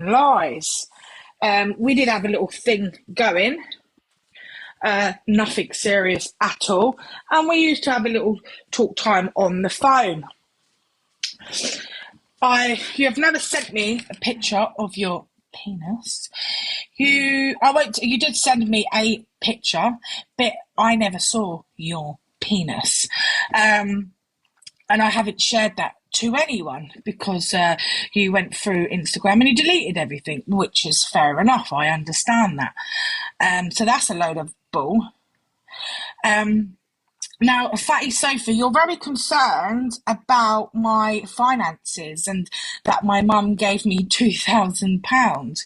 lies. We did have a little thing going, nothing serious at all, and we used to have a little talk time on the phone. You have never sent me a picture of your penis. You did send me a picture, but I never saw your penis. And I haven't shared that to anyone because you went through Instagram and you deleted everything, which is fair enough. I understand that. So that's a load of bull. Now, Fatty Sophie, you're very concerned about my finances and that my mum gave me £2,000.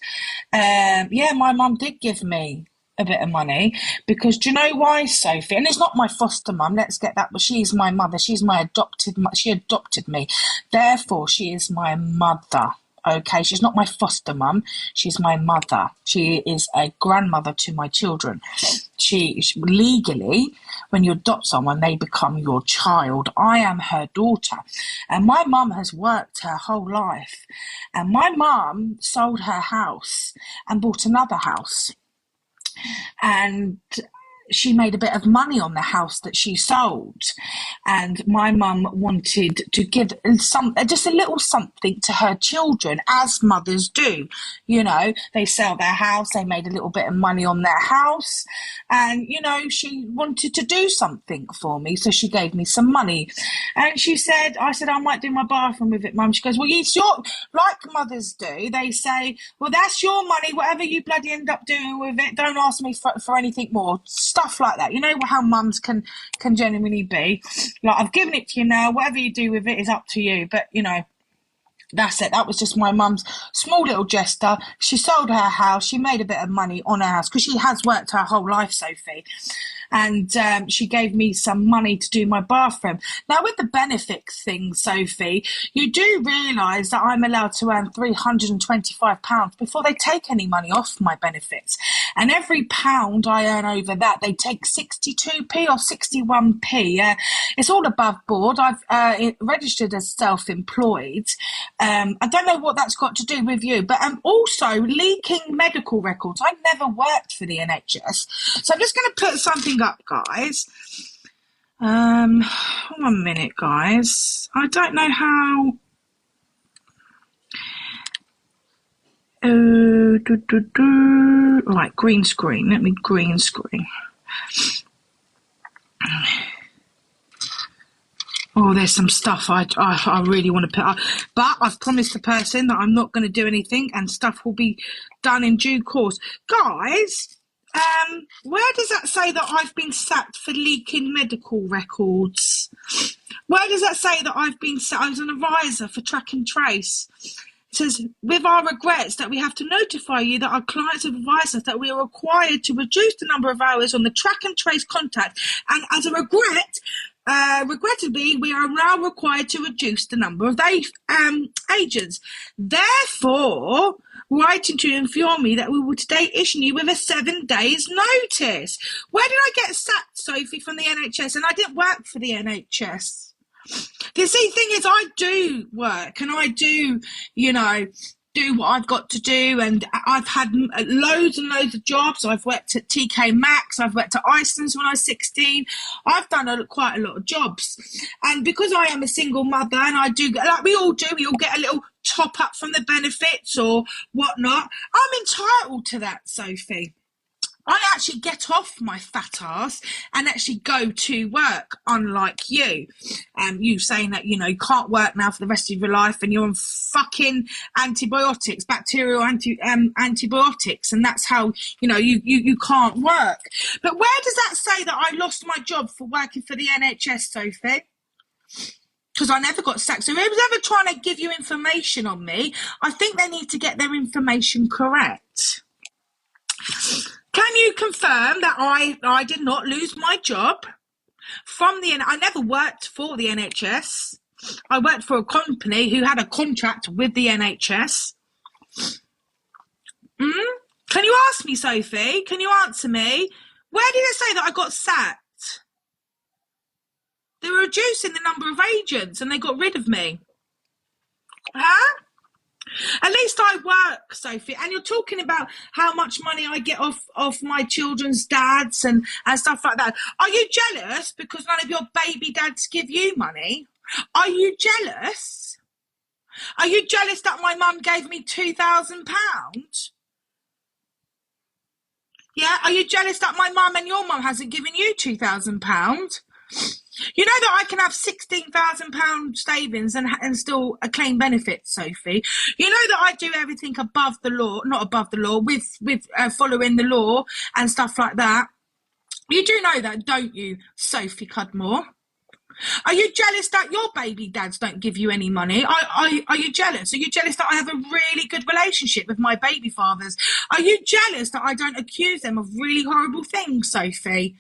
Yeah, my mum did give me a bit of money because do you know why, Sophie? And it's not my foster mum, let's get that, but she's my mother. She's my she adopted me. Therefore, she is my mother. Okay, she's not my foster mum. She's my mother. She is a grandmother to my children. She legally, when you adopt someone, they become your child. I am her daughter, and my mum has worked her whole life. And my mum sold her house and bought another house, and she made a bit of money on the house that she sold, and my mum wanted to give just a little something to her children, as mothers do. You know, they sell their house, they made a little bit of money on their house, and you know, she wanted to do something for me, so she gave me some money. And I said, I might do my bathroom with it, Mum. She goes, well, it's your, like mothers do, they say, well, that's your money, whatever you bloody end up doing with it, don't ask me for anything more. Stuff like that. You know how mums can genuinely be. Like, I've given it to you now, whatever you do with it is up to you. But, you know, that's it. That was just my mum's small little gesture. She sold her house. She made a bit of money on her house because she has worked her whole life, Sophie. And she gave me some money to do my bathroom. Now, with the benefits thing, Sophie, you do realise that I'm allowed to earn £325 before they take any money off my benefits. And every pound I earn over that, they take 62p or 61p. It's all above board. I've registered as self-employed. I don't know what that's got to do with you, but also leaking medical records. I never worked for the NHS. So I'm just going to put something up, guys. One minute, guys. I don't know how. Right, green screen. Let me green screen. Oh, there's some stuff I really want to put up. But I've promised the person that I'm not going to do anything and stuff will be done in due course. Guys, where does that say that I've been sacked for leaking medical records? Where does that say that I've been sacked? I was an advisor for track and trace. It says, with our regrets that we have to notify you that our clients have advised us that we are required to reduce the number of hours on the track and trace contact. And as a regrettably, we are now required to reduce the number of agents. Therefore, writing to inform me that we will today issue you with a 7 days notice. Where did I get sacked, Sophie, from the NHS? And I didn't work for the NHS. The thing is, I do work and I do, you know, do what I've got to do, and I've had loads and loads of jobs. I've worked at TK Maxx, I've worked at Iceland's when I was 16. I've done quite a lot of jobs, and because I am a single mother and I do, like we all get a little top up from the benefits or whatnot. I'm entitled to that, Sophie. I actually get off my fat ass and actually go to work, unlike you. You saying that, you know, you can't work now for the rest of your life and you're on fucking antibiotics, bacterial antibiotics, and that's how, you know, you can't work. But where does that say that I lost my job for working for the NHS, Sophie? Because I never got sacked. So whoever's ever trying to give you information on me, I think they need to get their information correct. Can you confirm that I did not lose my job from the I never worked for the NHS. I worked for a company who had a contract with the NHS. Can you ask me, Sophie? Can you answer me? Where did it say that I got sacked? They were reducing the number of agents and they got rid of me. Huh? At least I work, Sophie. And you're talking about how much money I get off my children's dads and stuff like that. Are you jealous because none of your baby dads give you money? Are you jealous? Are you jealous that my mum gave me £2,000? Yeah? Are you jealous that my mum and your mum hasn't given you £2,000? You know that I can have £16,000 savings and still claim benefits, Sophie. You know that I do everything above the law, not above the law, with following the law and stuff like that. You do know that, don't you, Sophie Cudmore? Are you jealous that your baby dads don't give you any money? Are you jealous? Are you jealous that I have a really good relationship with my baby fathers? Are you jealous that I don't accuse them of really horrible things, Sophie?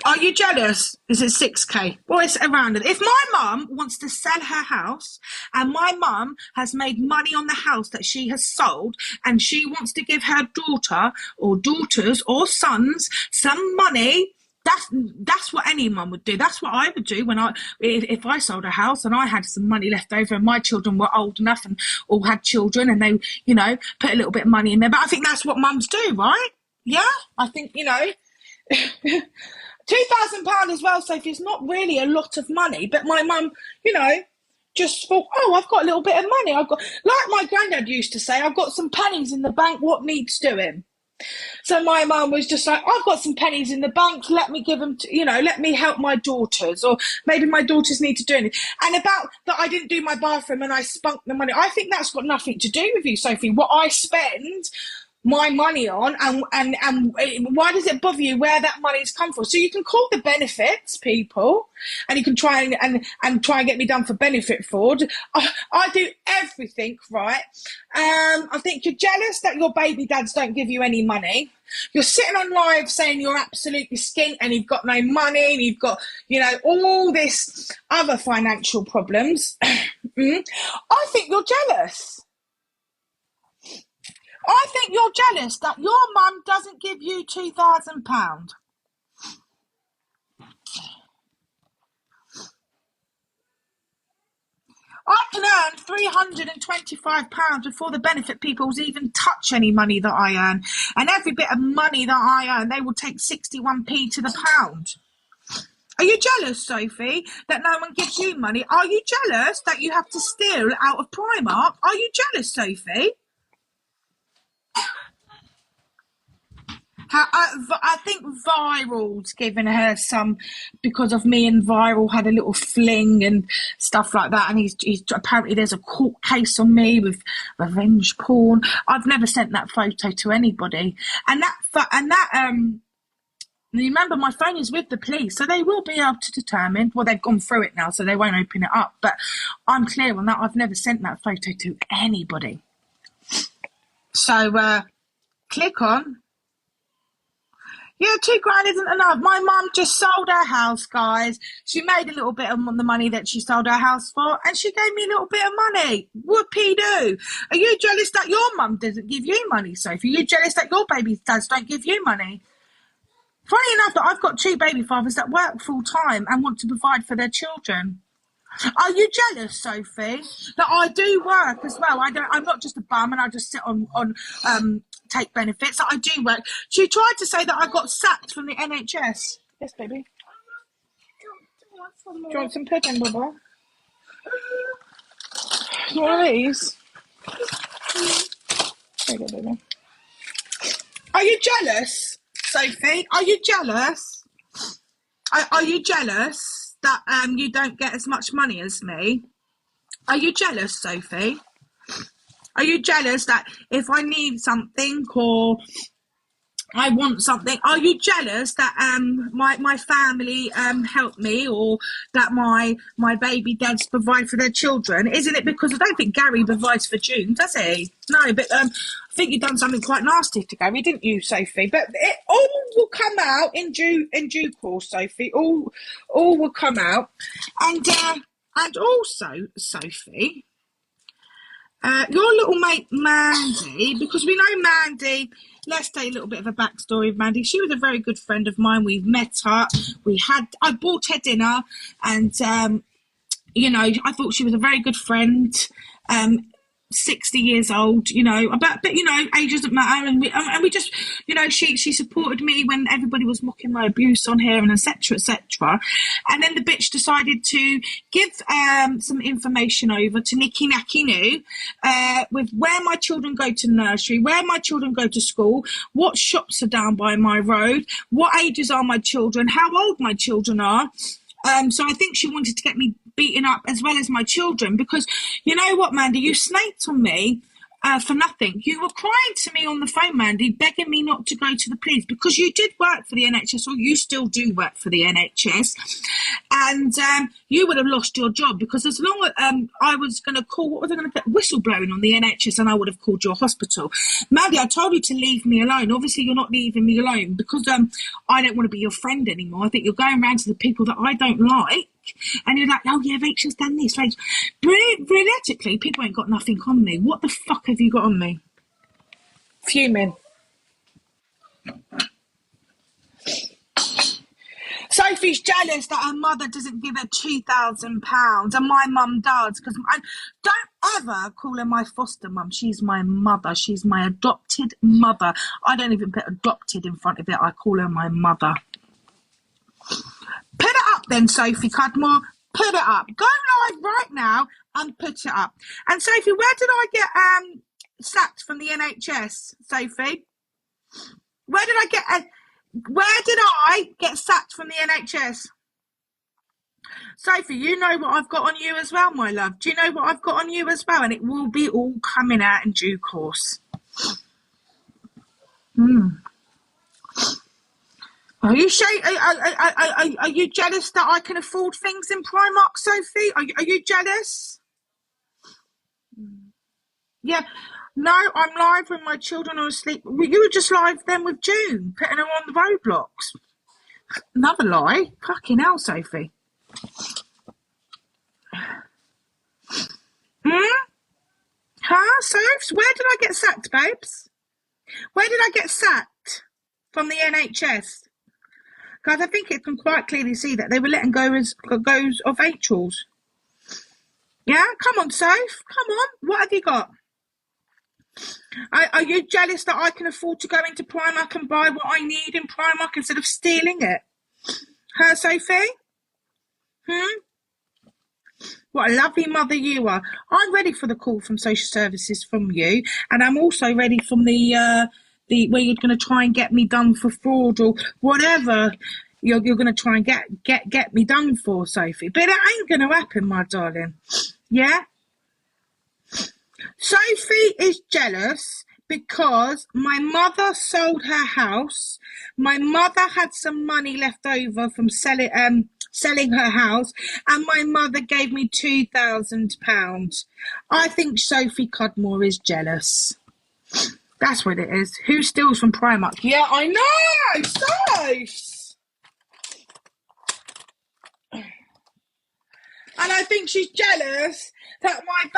Are you jealous? Is it 6K? Well, it's around it. If my mum wants to sell her house and my mum has made money on the house that she has sold and she wants to give her daughter or daughters or sons some money, that's what any mum would do. That's what I would do if I sold a house and I had some money left over and my children were old enough and all had children and they, put a little bit of money in there. But I think that's what mums do, right? Yeah, I think, £2,000 as well, Sophie, is not really a lot of money, but my mum, just thought, I've got a little bit of money. Like my granddad used to say, I've got some pennies in the bank, what needs doing? So my mum was just like, I've got some pennies in the bank, let me give them, let me help my daughters, or maybe my daughters need to do anything. And about that I didn't do my bathroom and I spunked the money, I think that's got nothing to do with you, Sophie. What I spend my money on and why does it bother you where that money's come from? So you can call the benefits people and you can try and try and get me done for benefit fraud. I do everything right. I think you're jealous that your baby dads don't give you any money. You're sitting on live saying you're absolutely skint and you've got no money and you've got all this other financial problems. I think you're jealous. I think you're jealous that your mum doesn't give you £2,000. I can earn £325 before the benefit peoples even touch any money that I earn. And every bit of money that I earn, they will take 61p to the pound. Are you jealous, Sophie, that no one gives you money? Are you jealous that you have to steal out of Primark? Are you jealous, Sophie? I think Viral's given her some, because of me and Viral had a little fling and stuff like that, and he's apparently there's a court case on me with revenge porn. I've never sent that photo to anybody, and remember my phone is with the police, so they will be able to determine. Well, they've gone through it now, so they won't open it up. But I'm clear on that. I've never sent that photo to anybody. So click on. Yeah, £2,000 isn't enough. My mum just sold her house, guys. She made a little bit of the money that she sold her house for, and she gave me a little bit of money. Whoopie-doo. Are you jealous that your mum doesn't give you money, Sophie? Are you jealous that your baby dads don't give you money? Funny enough that I've got two baby fathers that work full-time and want to provide for their children. Are you jealous, Sophie, that I do work as well? I'm not just a bum and I just sit on take benefits. I do work. She tried to say that I got sacked from the NHS. Yes, baby. Do you want some pudding, Bubba? You want these? There you go, baby. Are you jealous, Sophie? Are you jealous? Are you jealous that you don't get as much money as me? Are you jealous, Sophie? Are you jealous that if I need something or I want something, are you jealous that my family help me, or that my baby dads provide for their children? Isn't it because I don't think Gary provides for June, does he? No, but I think you've done something quite nasty to Gary, didn't you, Sophie? But it all will come out in due course, Sophie. All will come out, and also, Sophie. Your little mate Mandy, because we know Mandy, let's take a little bit of a backstory of Mandy. She was a very good friend of mine. We met her. I bought her dinner, and I thought she was a very good friend. 60 years old, you know, but you know, age doesn't matter, and we just, you know, she supported me when everybody was mocking my abuse on here, and etc etc. And then the bitch decided to give some information over to Nikki Nakinu, with where my children go to nursery, where my children go to school, what shops are down by my road, what ages are my children, how old my children are. So I think she wanted to get me beaten up as well as my children, because you know what, Mandy, you snaked on me for nothing. You were crying to me on the phone, Mandy, begging me not to go to the police, because you did work for the NHS, or you still do work for the NHS, and you would have lost your job, because as long as I was going to call, what was I going to get, whistleblowing on the NHS, and I would have called your hospital. Mandy, I told you to leave me alone. Obviously, you're not leaving me alone, because I don't want to be your friend anymore. I think you're going around to the people that I don't like, and you're like, oh yeah, Rachel's done this. Rachel. Realistically, people ain't got nothing on me. What the fuck have you got on me? Fuming. Sophie's jealous that her mother doesn't give her £2,000, and my mum does. Because I don't ever call her my foster mum. She's my mother. She's my adopted mother. I don't even put adopted in front of it. I call her my mother. Put it up then, Sophie Cudmore. Put it up. Go live right now and put it up. And Sophie, where did I get sacked from the NHS, Sophie? Where did I get sacked from the NHS? Sophie, you know what I've got on you as well, my love. Do you know what I've got on you as well? And it will be all coming out in due course. Are you are you jealous that I can afford things in Primark, Sophie? Are you jealous? Yeah. No, I'm live when my children are asleep. You were just live then with June, putting her on the roadblocks. Another lie. Fucking hell, Sophie. Huh, Sophs? Where did I get sacked, babes? Where did I get sacked from the NHS? Because I think it can quite clearly see that they were letting go of Rachel's. Yeah, come on, Soph. Come on. What have you got? Are you jealous that I can afford to go into Primark and buy what I need in Primark instead of stealing it? Huh, Sophie? What a lovely mother you are. I'm ready for the call from social services from you, and I'm also ready from the where you're going to try and get me done for fraud or whatever you're going to try and get me done for, Sophie. But it ain't going to happen, my darling. Yeah? Sophie is jealous because my mother sold her house. My mother had some money left over from selling her house, and my mother gave me £2,000. I think Sophie Cudmore is jealous. That's what it is. Who steals from Primark? Yeah, I know! Soph! And I think she's jealous that my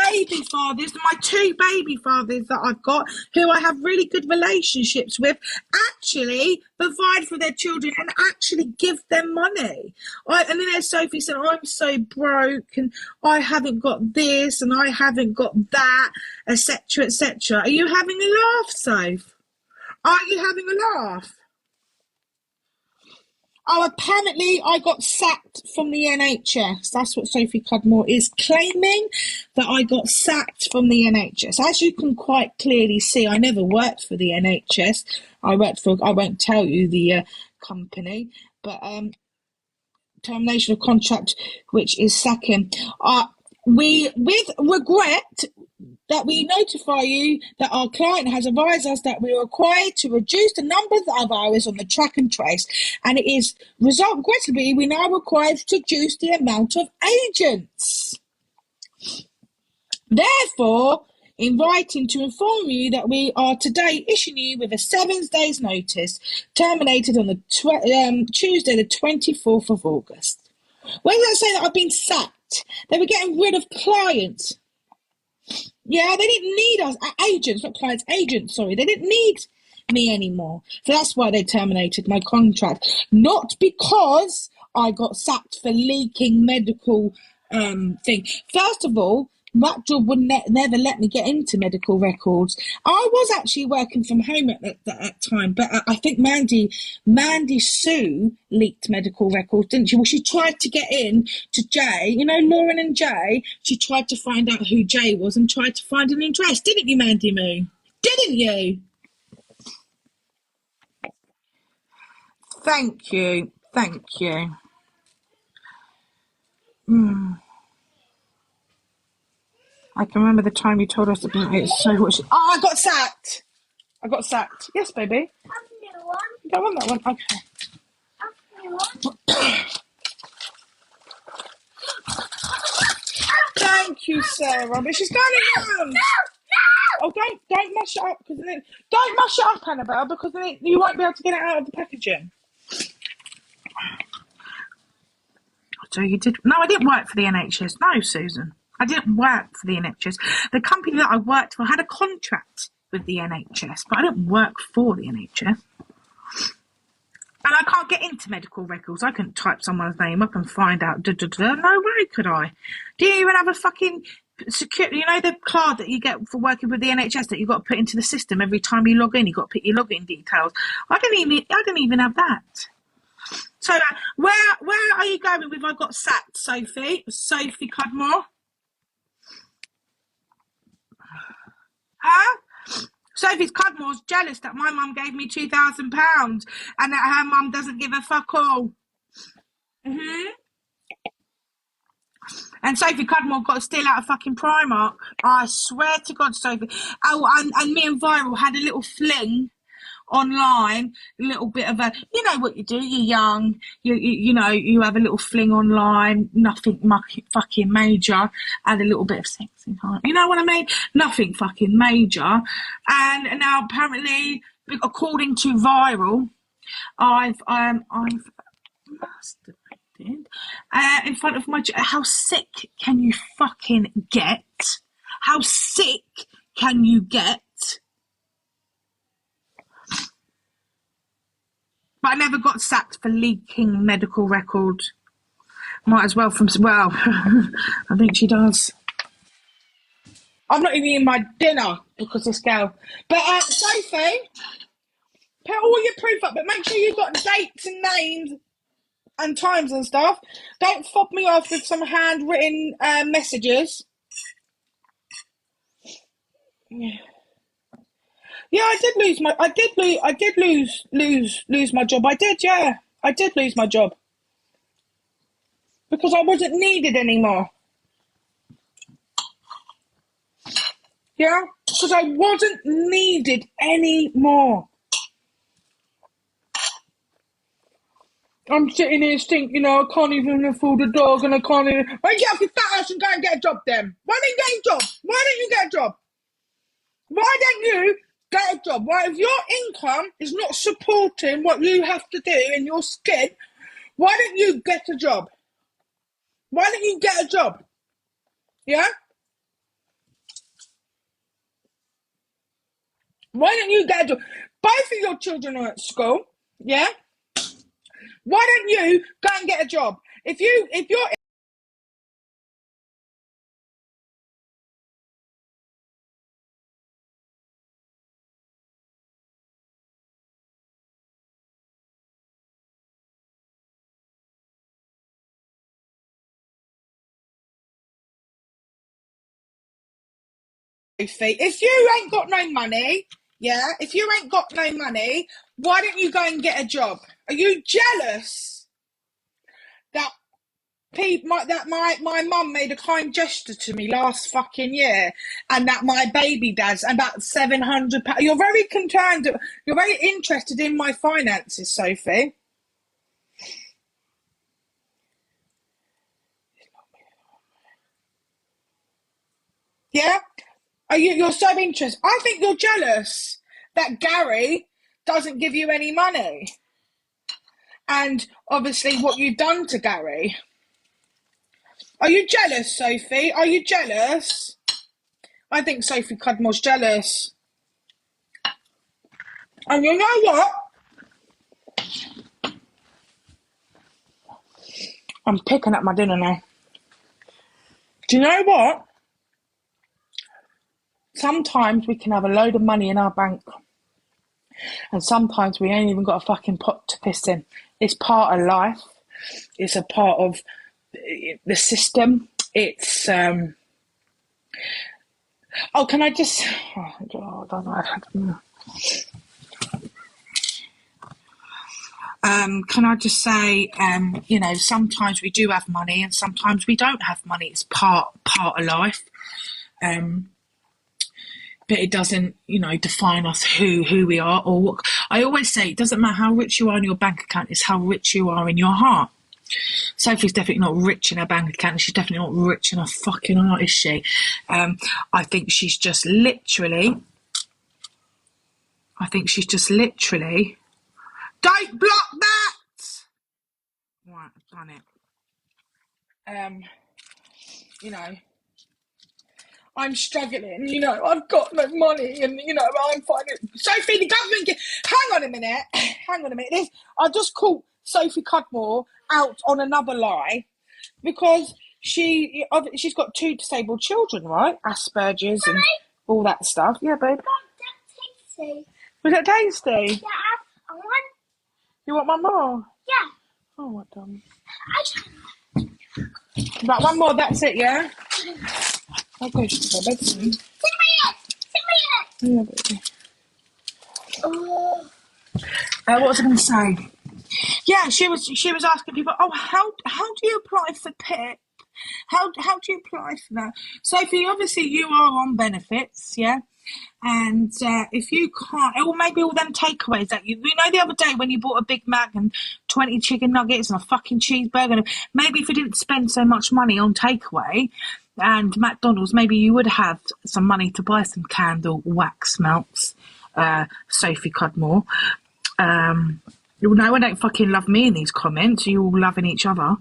two baby fathers that I've got, who I have really good relationships with, actually provide for their children and actually give them money. And then there's Sophie saying, I'm so broke and I haven't got this and I haven't got that, etc., etc. Are you having a laugh, Soph? Are you having a laugh? Oh, apparently I got sacked from the NHS. That's what Sophie Cudmore is claiming, that I got sacked from the NHS. As you can quite clearly see, I never worked for the NHS. I won't tell you the company, but termination of contract, which is sacking. We, with regret, that we notify you that our client has advised us that we are required to reduce the numbers of hours on the track and trace, and it is regrettably we now required to reduce the amount of agents. Therefore, in writing to inform you that we are today issuing you with a 7 days notice, terminated on the Tuesday, the 24th of August. Where does that say that I've been sacked? They were getting rid of clients. Yeah, they didn't need us, agents, not clients, agents, sorry. They didn't need me anymore. So that's why they terminated my contract. Not because I got sacked for leaking medical thing. First of all, that job would never let me get into medical records. I was actually working from home at that time, but I think Mandy Sue leaked medical records, didn't she? Well, she tried to get in to Jay, you know, Lauren and Jay. She tried to find out who Jay was and tried to find an address, didn't you, Mandy Moo? Didn't you? Thank you. Thank you. I can remember the time you told us about it. So much. Oh, I got sacked. I got sacked. Yes, baby. You don't want that one? Okay. Thank you, Sarah. But she's going around. Oh, don't mash it up don't mash it up, Annabelle, because then you won't be able to get it out of the packaging. So you did? No, I didn't work for the NHS. No, Susan, I didn't work for the NHS. The company that I worked for had a contract with the NHS, but I didn't work for the NHS. And I can't get into medical records. I couldn't type someone's name up and find out. No way could I. Do you even have a fucking security? You know the card that you get for working with the NHS that you've got to put into the system every time you log in. You've got to put your login details. I don't even have that. So where are you going with I got sacked, Sophie? Sophie Cudmore? Huh? Sophie Cudmore's jealous that my mum gave me £2,000 and that her mum doesn't give a fuck all. And Sophie Cudmore got to steal out of fucking Primark. I swear to God, Sophie. Oh, and me and Viral had a little fling online, a little bit of a, you know what you do, you're young, you know, you have a little fling online, nothing fucking major, and a little bit of sexy time, you know what I mean? Nothing fucking major. And now apparently, according to Viral, I've masturbated in front of my, how sick can you fucking get? How sick can you get? But I never got sacked for leaking medical records. Might as well well, I think she does. I'm not even eating my dinner because this girl. But Sophie, put all your proof up, but make sure you've got dates and names and times and stuff. Don't fob me off with some handwritten messages. Yeah, I did lose my job. I did, yeah. I did lose my job. Because I wasn't needed anymore. Yeah? Because I wasn't needed anymore. I'm sitting here thinking, you know, I can't even afford a dog and I can't even... Why don't you get off your fat ass and go and get a job then? Why don't you get a job? Why don't you get a job? Why don't you get a job? Why, if your income is not supporting what you have to do in your skin, why don't you get a job? Why don't you get a job? Yeah? Why don't you get a job? Both of your children are at school, yeah? Why don't you go and get a job? If you're if you ain't got no money, yeah, if you ain't got no money, why don't you go and get a job? Are you jealous that my mum made a kind gesture to me last fucking year, and that my baby dad's about £700? You're very concerned. You're very interested in my finances, Sophie. Yeah, you're so interested. I think you're jealous that Gary doesn't give you any money, and obviously what you've done to Gary. Are you jealous, Sophie? Are you jealous? I think Sophie Cudmore's jealous. And you know what? I'm picking up my dinner now. Do you know what? Sometimes we can have a load of money in our bank, and sometimes we ain't even got a fucking pot to piss in. It's part of life. It's a part of the system. It's oh, can I just? Oh, I don't know. Can I just say, you know, sometimes we do have money and sometimes we don't have money. It's part of life. But it doesn't, you know, define us who we are or what. I always say it doesn't matter how rich you are in your bank account, it's how rich you are in your heart. Sophie's definitely not rich in her bank account, and she's definitely not rich in her fucking heart, is she? I think she's just literally don't block that. Right, I've done it. You know, I'm struggling, you know, I've got no money and, you know, I'm finding... Sophie, the government... Hang on a minute. I just caught Sophie Cudmore out on another lie because she's got 2 disabled children, right? Asperger's and all that stuff. Yeah, babe. Tasty. Was that tasty? Yeah, I want... You want one more? Yeah. Oh, what done? Right, one more, that's it, yeah? I'll go to bed soon. Yeah, baby. What was I going to say? Yeah, she was asking people, oh, how do you apply for PIP? How do you apply for that? Sophie, obviously you are on benefits, yeah? And if you can't, or maybe all them takeaways that you know the other day when you bought a Big Mac and 20 chicken nuggets and a fucking cheeseburger, and maybe if you didn't spend so much money on takeaway and McDonald's, maybe you would have some money to buy some candle wax melts, Sophie Cudmore. No one don't fucking love me in these comments. You're all loving each other.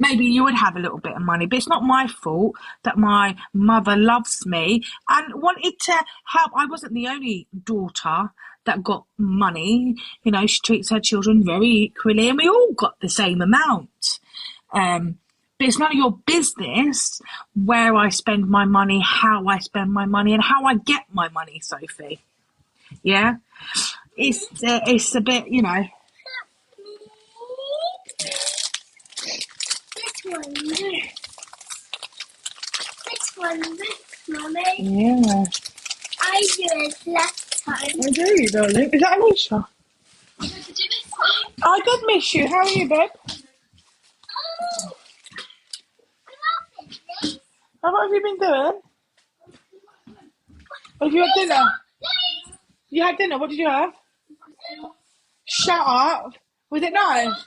Maybe you would have a little bit of money, but it's not my fault that my mother loves me and wanted to help. I wasn't the only daughter that got money. You know, she treats her children very equally and we all got the same amount. But it's none of your business where I spend my money, how I spend my money and how I get my money, Sophie. Yeah? It's a bit, you know... This one, Mummy. Yeah. I do it last time. I do, darling. Is that Alicia? I do this one. I did miss you. How are you, babe? Oh, I love it. What have you been doing? Have you had dinner? You had dinner? What did you have? Shut up. Was it nice?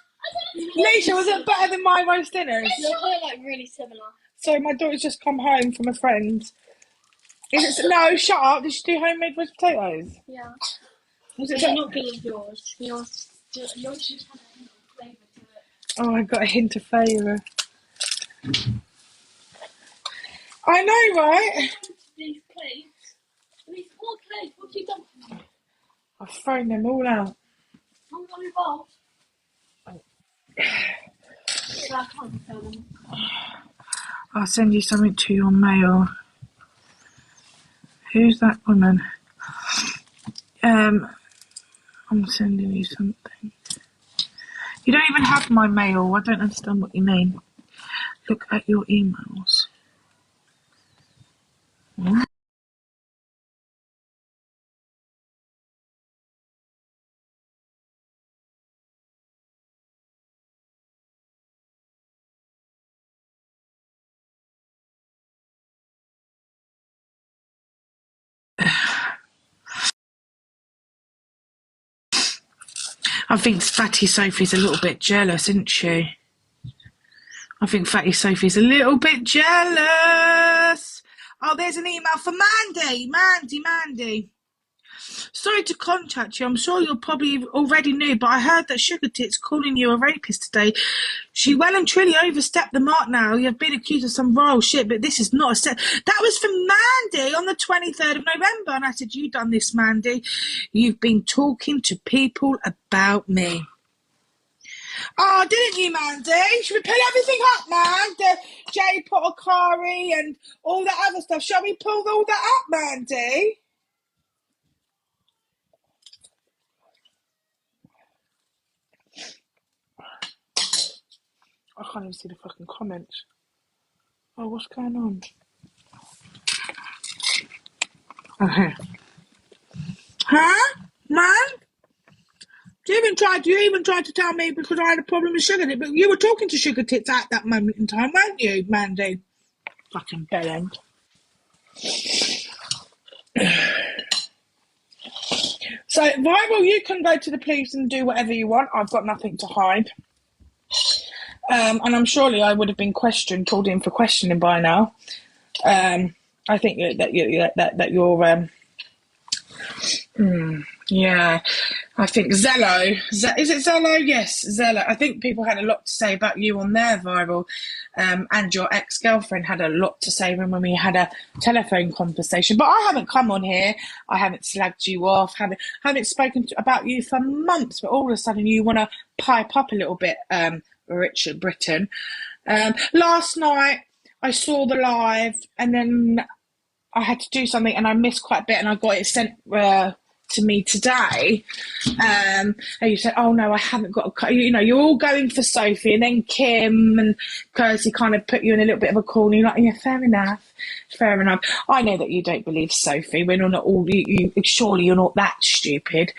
Leisha, was it better than my roast dinners? They're like really similar. So my daughter's just come home from a friend. No, shut up. Did she do homemade roast potatoes? Yeah. Was it not good as yours. Yours just had a hint of flavour to it. Oh, I got a hint of flavour. I know, right? These plates. These 4 plates. What have you done? I've thrown them all out. I'm not involved. So I can't tell them. I'll send you something to your mail. Who's that woman? I'm sending you something. You don't even have my mail. I don't understand what you mean. Look at your emails. What? I think Fatty Sophie's a little bit jealous, isn't she? I think Fatty Sophie's a little bit jealous. Oh, there's an email for Mandy. Mandy. Sorry to contact you. I'm sure you're probably already knew, but I heard that Sugar Tits calling you a rapist today. She well and truly overstepped the mark now. You've been accused of some royal shit, but this is not a step. That was from Mandy on the 23rd of November. And I said, you done this, Mandy. You've been talking to people about me. Oh, didn't you, Mandy? Should we pull everything up, man? The Jay Potokari and all that other stuff. Shall we pull all that up, Mandy? I can't even see the fucking comments. Oh, what's going on? Okay. Huh? Man? You even tried to tell me because I had a problem with sugar, but you were talking to sugar tits at that moment in time, weren't you, Mandy? Fucking bellend. So, Viral, you can go to the police and do whatever you want. I've got nothing to hide. And I'm surely I would have been called in for questioning by now. I think that you're yeah, I think Zello. Is it Zello? Yes, Zello. I think people had a lot to say about you on their Viral, and your ex-girlfriend had a lot to say when we had a telephone conversation. But I haven't come on here. I haven't slagged you off. Haven't spoken about you for months. But all of a sudden, you want to pipe up a little bit, Richard Britton. Last night, I saw the live, and then I had to do something and I missed quite a bit and I got it sent to me today. And you said, oh no, I haven't got a, you're all going for Sophie, and then Kim and Kirsty kind of put you in a little bit of a corner. You're like, yeah, fair enough. Fair enough. I know that you don't believe Sophie. We're not all, surely you're not that stupid,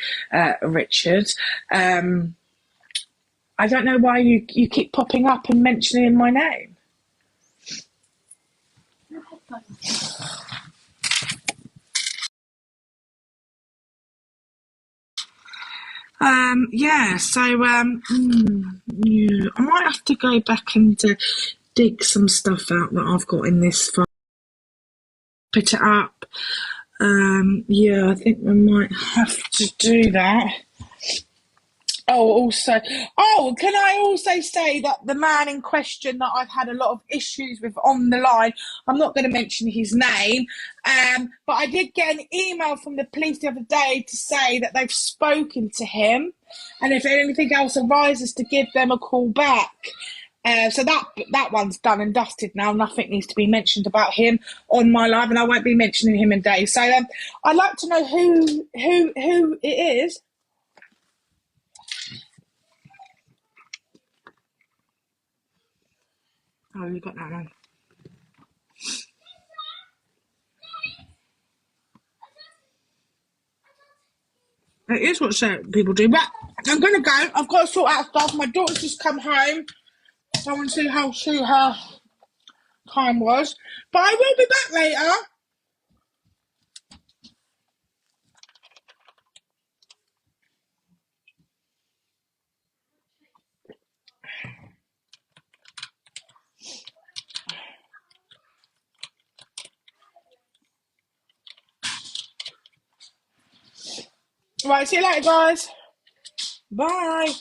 Richard. I don't know why you keep popping up and mentioning my name. Yeah, so, yeah, I might have to go back and dig some stuff out that I've got in this file, put it up. Yeah, I think we might have to do that. Can I also say that the man in question that I've had a lot of issues with on the line, I'm not going to mention his name, but I did get an email from the police the other day to say that they've spoken to him, and if anything else arises, to give them a call back. So that one's done and dusted now. Nothing needs to be mentioned about him on my live, and I won't be mentioning him in days. So I'd like to know who it is. Oh, you got that one. It is what people do. But I'm going to go. I've got to sort out stuff. My daughter's just come home. So I want to see how her time was. But I will be back later. Right, see you later, guys. Bye.